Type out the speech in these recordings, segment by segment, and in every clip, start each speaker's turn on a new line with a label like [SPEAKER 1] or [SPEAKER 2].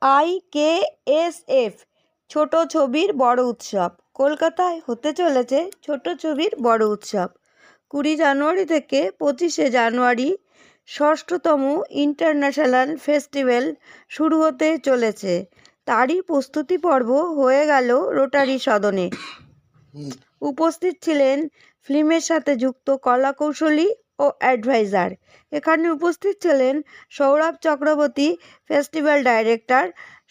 [SPEAKER 1] IKSF ছোট ছবির বড় উৎসব। কলকাতায় হতে চলেছে ছোট ছবির বড় উৎসব। 20 জানুয়ারি থেকে 25শে জানুয়ারি ষষ্ঠতম ইন্টারন্যাশনাল ফেস্টিভ্যাল শুরু হতে চলেছে। তারই প্রস্তুতি পর্ব হয়ে গেল রোটারি সদনে। উপস্থিত ছিলেন ফিল্মের সাথে যুক্ত কলাকৌশলী ও অ্যাডভাইজার। এখানে উপস্থিত ছিলেন সৌরভ চক্রবর্তী, ফেস্টিভ্যাল ডাইরেক্টর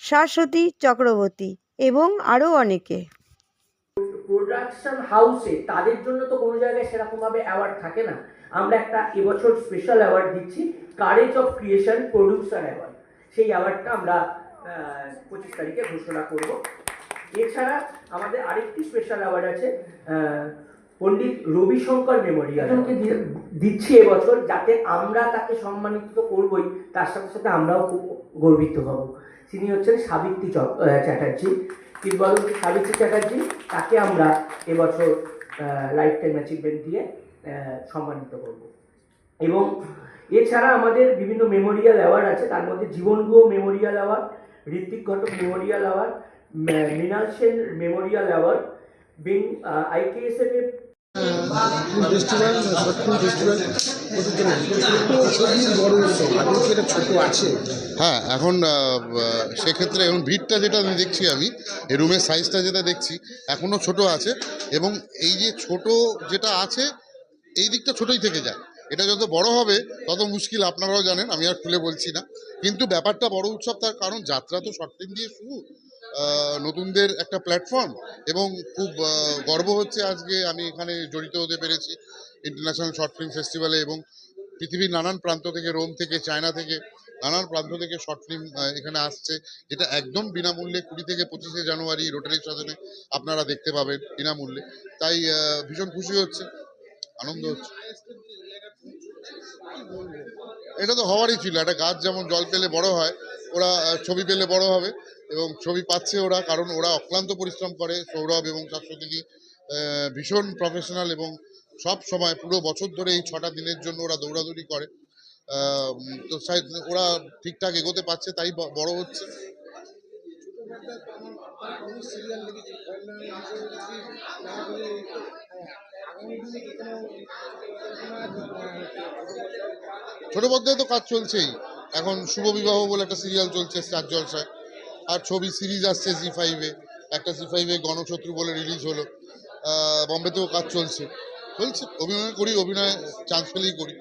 [SPEAKER 1] শাশ্বতী চক্রবর্তী এবং আরও অনেকে।
[SPEAKER 2] প্রোডাকশন হাউসে তাদের জন্য তো কোনো জায়গায় সেরকমভাবে অ্যাওয়ার্ড থাকে না। আমরা একটা এবছর স্পেশাল অ্যাওয়ার্ড দিচ্ছি, courage of creation producer award. সেই অ্যাওয়ার্ডটা আমরা 25 তারিখে ঘোষণা করব। এছাড়া আমাদের আরেকটি স্পেশাল অ্যাওয়ার্ড আছে, পণ্ডিত রবিশঙ্কর মেমোরিয়াল দিচ্ছি এবছর, যাতে আমরা তাকে সম্মানিত করবই, তার সাথে সাথে আমরাও খুব গর্বিত হব। তিনি হচ্ছেন সাবিত্রী চ্যাটার্জি, কিংবদন্তি সাবিত্রী চ্যাটার্জি। তাকে আমরা এবছর লাইফ টাইম অ্যাচিভমেন্ট দিয়ে সম্মানিত করব। এবং এছাড়া আমাদের বিভিন্ন মেমোরিয়াল অ্যাওয়ার্ড আছে, তার মধ্যে Jiban Guha memorial award, Ritwik Ghatak memorial award, Mrinal Sen memorial award, IKSF
[SPEAKER 3] হ্যাঁ, এখন সেক্ষেত্রে এখন ভিড়টা যেটা আমি দেখছি, আমি এই রুমের সাইজটা যেটা দেখছি এখনও ছোট আছে, এবং এই যে ছোট যেটা আছে এই দিকটা ছোটই থেকে যায়। এটা যত বড় হবে তত মুশকিল, আপনারাও জানেন, আমি আর খুলে বলছি না। কিন্তু ব্যাপারটা বড় উৎসব, তার কারণ যাত্রা তো শর্ট ফিল্ম দিয়ে শুরু, নতুনদের একটা প্ল্যাটফর্ম, এবং খুব গর্ব হচ্ছে আজকে আমি এখানে জড়িত হতে পেরেছি ইন্টারন্যাশনাল শর্ট ফিল্ম ফেস্টিভ্যালে। এবং পৃথিবীর নানান প্রান্ত থেকে, রোম থেকে, চায়না থেকে, নানান প্রান্ত থেকে শর্ট ফিল্ম এখানে আসছে, যেটা একদম বিনামূল্যে 20 থেকে 25শে জানুয়ারি রোটারি সদনে আপনারা দেখতে পাবেন বিনামূল্যে। তাই ভীষণ খুশি হচ্ছে, আনন্দ হচ্ছে। এটা তো হওয়ারই ছিল, একটা গাছ যেমন জল পেলে বড় হয়, ওরা ছবি পেলে বড় হবে, এবং ছবি পাচ্ছে ওরা, কারণ ওরা অক্লান্ত পরিশ্রম করে। সৌরভ এবং শাশ্বতী ভীষণ প্রফেশনাল, এবং সব সময় পুরো বছর ধরে এই 6টা দিনের জন্য ওরা দৌড়াদৌড়ি করে। তো ওরা ঠিকঠাক এগোতে পারছে, তাই বড় হচ্ছে। ছোট পর্দায় তো কাজ চলছেই, এখন শুভ বিবাহ বলে একটা সিরিয়াল চলছে স্টার জলসায়, আর ছবি সিরিজ আসছে জি5-এ, একটা জি5-এ গণশত্রু বলে রিলিজ হলো। বম্বেতেও কাজ চলছে, অভিনয় করি, অভিনয় চান্স পেলেই করি।